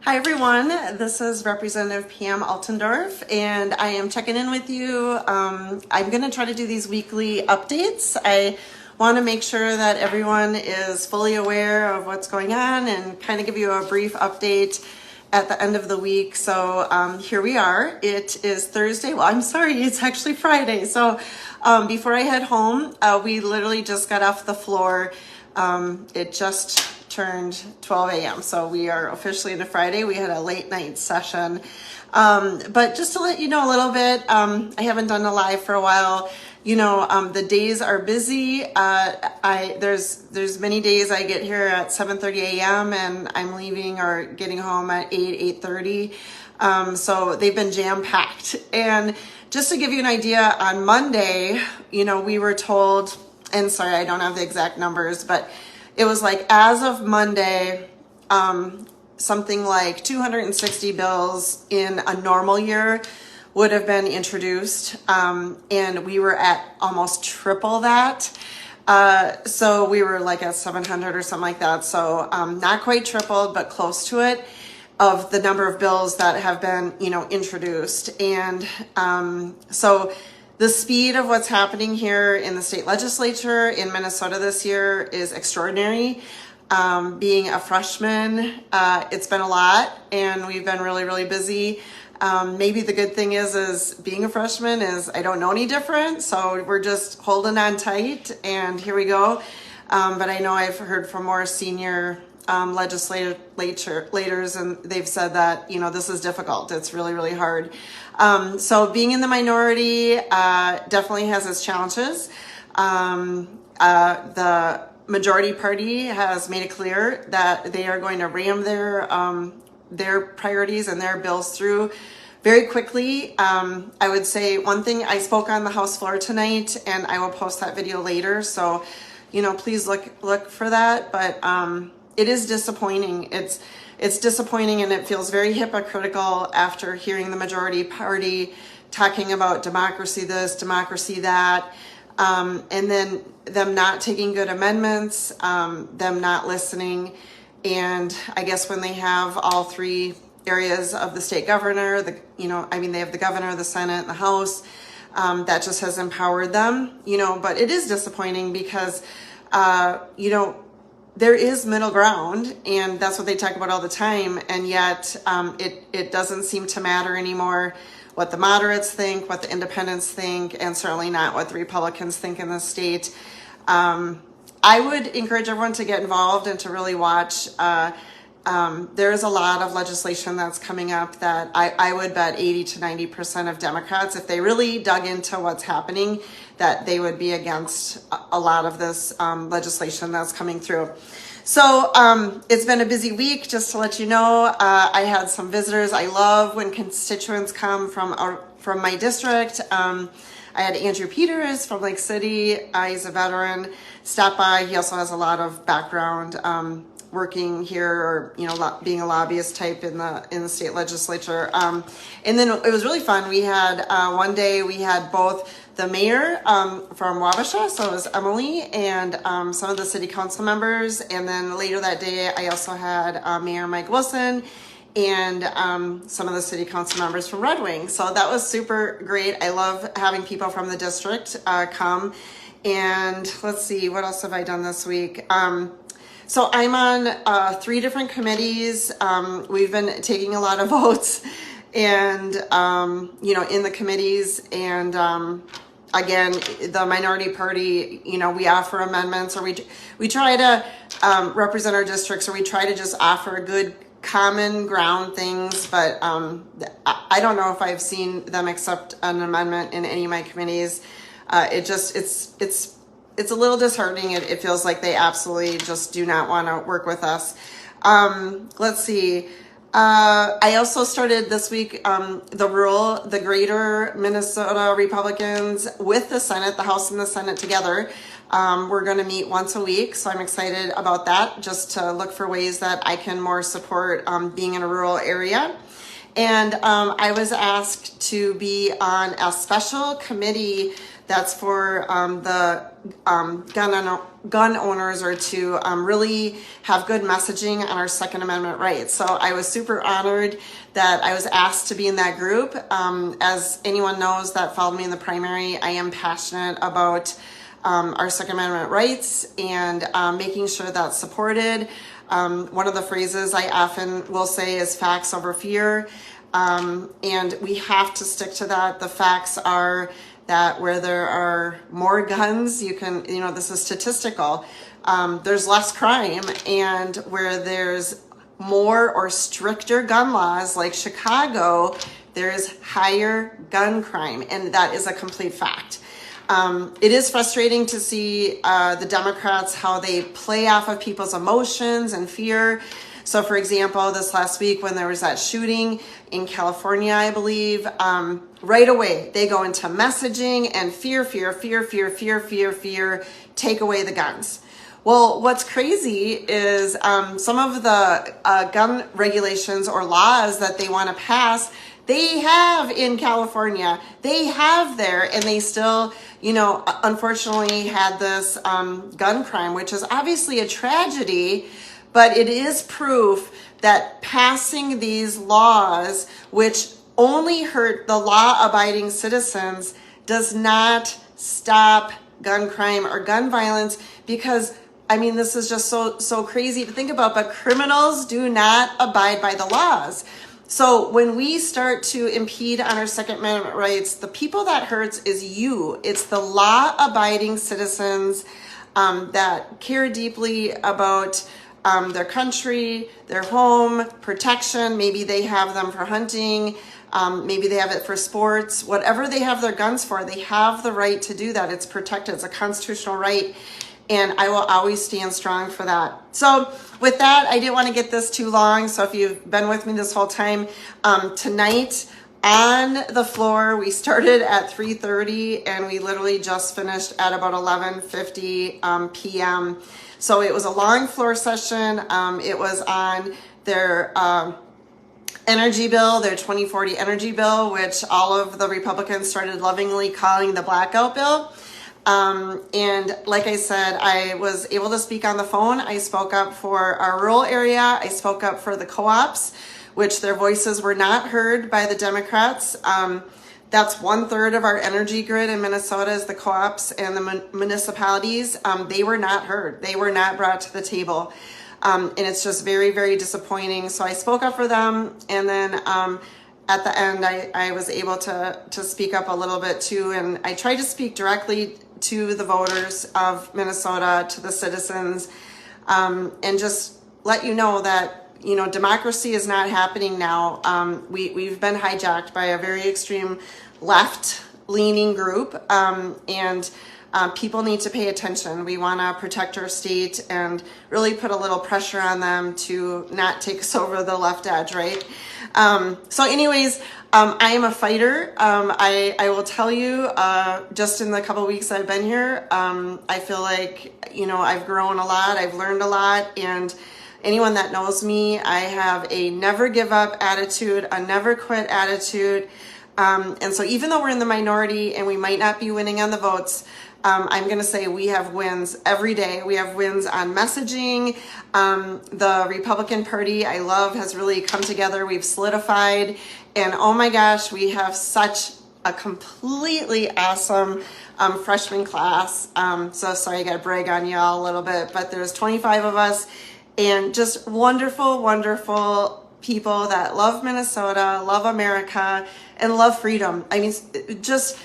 Hi everyone, this is Representative Pam Altendorf and I am checking in with you. I'm going to try to do these weekly updates. I want to make sure that everyone is fully aware of what's going on and kind of give you a brief update at the end of the week. So here we are. It is Thursday. Well, I'm sorry, it's actually Friday. So before I head home, we literally just got off the floor. It just turned 12 a.m. So we are officially into Friday. We had a late night session. But just to let you know a little bit, I haven't done a live for a while. The days are busy. There's many days I get here at 7:30 a.m. and I'm leaving or getting home at 8:30. So they've been jam packed. And just to give you an idea, on Monday, we were told, and sorry, I don't have the exact numbers, but it was like as of Monday, something like 260 bills in a normal year would have been introduced, and we were at almost triple that. So we were like at 700 or something like that. So not quite tripled, but close to it, of the number of bills that have been, introduced. And so the speed of what's happening here in the state legislature in Minnesota this year is extraordinary. Being a freshman, it's been a lot and we've been really, really busy. Maybe the good thing is being a freshman is I don't know any different. So we're just holding on tight and here we go. But I know I've heard from more senior legislators and they've said that, this is difficult. It's really, really hard. So being in the minority definitely has its challenges. The majority party has made it clear that they are going to ram their priorities and their bills through very quickly. I would say one thing, I spoke on the House floor tonight and I will post that video later. So, please look for that. But it is disappointing. It's disappointing and it feels very hypocritical after hearing the majority party talking about democracy this, democracy that, and then them not taking good amendments, them not listening. And I guess when they have all three areas of the state governor, they have the governor, the Senate, and the House, that just has empowered them, but it is disappointing because, there is middle ground and that's what they talk about all the time. And yet it doesn't seem to matter anymore what the moderates think, what the independents think, and certainly not what the Republicans think in the state. I would encourage everyone to get involved and to really watch. There is a lot of legislation that's coming up that I would bet 80 to 90% of Democrats, if they really dug into what's happening, that they would be against a lot of this legislation that's coming through. So it's been a busy week, just to let you know. I had some visitors. I love when constituents come from my district. I had Andrew Peters from Lake City. He's a veteran. Stop by. He also has a lot of background working here, or being a lobbyist type in the state legislature. And then it was really fun. We had one day we had both the mayor from Wabasha, so it was Emily, and some of the city council members. And then later that day, I also had Mayor Mike Wilson and some of the city council members from Red Wing. So that was super great. I love having people from the district come. And let's see, what else have I done this week? So I'm on 3 different committees. We've been taking a lot of votes and, in the committees. And again, the minority party, we offer amendments, or we try to represent our districts, or we try to just offer good common ground things. But I don't know if I've seen them accept an amendment in any of my committees. It's a little disheartening. It feels like they absolutely just do not want to work with us. Let's see. I also started this week the Greater Minnesota Republicans with the Senate, the House and the Senate together. We're going to meet once a week, so I'm excited about that, just to look for ways that I can more support being in a rural area. And I was asked to be on a special committee that's for the gun owners or to really have good messaging on our Second Amendment rights. So I was super honored that I was asked to be in that group. As anyone knows that followed me in the primary, I am passionate about our Second Amendment rights and making sure that's supported. One of the phrases I often will say is facts over fear. And we have to stick to that. The facts are that where there are more guns, this is statistical, there's less crime, and where there's more or stricter gun laws like Chicago, there's higher gun crime, and that is a complete fact. It is frustrating to see the Democrats, how they play off of people's emotions and fear. So for example, this last week when there was that shooting in California, I believe, right away they go into messaging and fear, take away the guns. Well, what's crazy is some of the gun regulations or laws that they want to pass, they have in California, they have there, and they still, unfortunately had this gun crime, which is obviously a tragedy. But it is proof that passing these laws, which only hurt the law-abiding citizens, does not stop gun crime or gun violence. Because, this is just so crazy to think about, but criminals do not abide by the laws. So when we start to impede on our Second Amendment rights, the people that hurts is you. It's the law-abiding citizens that care deeply about their country, their home, protection. Maybe they have them for hunting. Maybe they have it for sports. Whatever they have their guns for, they have the right to do that. It's protected. It's a constitutional right. And I will always stand strong for that. So with that, I didn't want to get this too long. So if you've been with me this whole time, tonight on the floor, we started at 3:30 and we literally just finished at about 11:50 p.m. So it was a long floor session. It was on their energy bill, their 2040 energy bill, which all of the Republicans started lovingly calling the blackout bill. And like I said, I was able to speak on the phone. I spoke up for our rural area. I spoke up for the co-ops, which their voices were not heard by the Democrats. That's 1/3 of our energy grid in Minnesota is the co-ops and the municipalities. They were not heard. They were not brought to the table. And it's just very, very disappointing. So I spoke up for them. And then at the end, I was able to speak up a little bit too. And I tried to speak directly to the voters of Minnesota, to the citizens, and just let you know that democracy is not happening now. We've been hijacked by a very extreme left-leaning group, and people need to pay attention. We want to protect our state and really put a little pressure on them to not take us over the left edge, right? So anyways, I am a fighter. I will tell you, just in the couple weeks I've been here, I feel like, I've grown a lot. I've learned a lot. And anyone that knows me, I have a never give up attitude, a never quit attitude. And so even though we're in the minority and we might not be winning on the votes, I'm going to say we have wins every day. We have wins on messaging. The Republican Party, I love, has really come together. We've solidified. And oh my gosh, we have such a completely awesome freshman class. So sorry, I got to brag on y'all a little bit, but there's 25 of us. And just wonderful, wonderful people that love Minnesota, love America, and love freedom. Just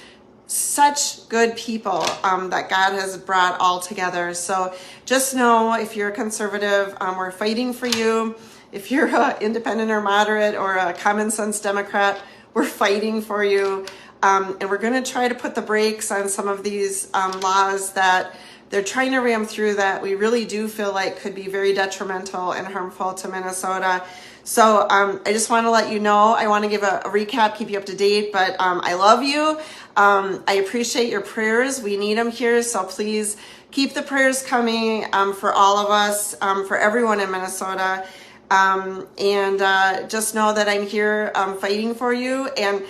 such good people that God has brought all together. So just know, if you're a conservative, we're fighting for you. If you're an independent or moderate or a common sense Democrat, we're fighting for you. And we're going to try to put the brakes on some of these laws that they're trying to ram through that we really do feel like could be very detrimental and harmful to Minnesota. So I just want to let you know, I want to give a recap, keep you up to date, but I love you. I appreciate your prayers. We need them here. So please keep the prayers coming for all of us, for everyone in Minnesota. And just know that I'm here fighting for you. And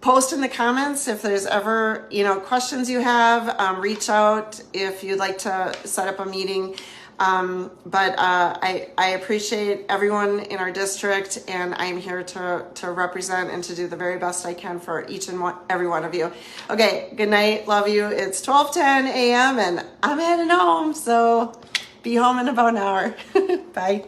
post in the comments if there's ever, questions you have. Reach out if you'd like to set up a meeting. But I appreciate everyone in our district, and I'm here to represent and to do the very best I can for each and every one of you. Okay, good night. Love you. It's 12:10 a.m. and I'm heading home, so be home in about an hour. Bye.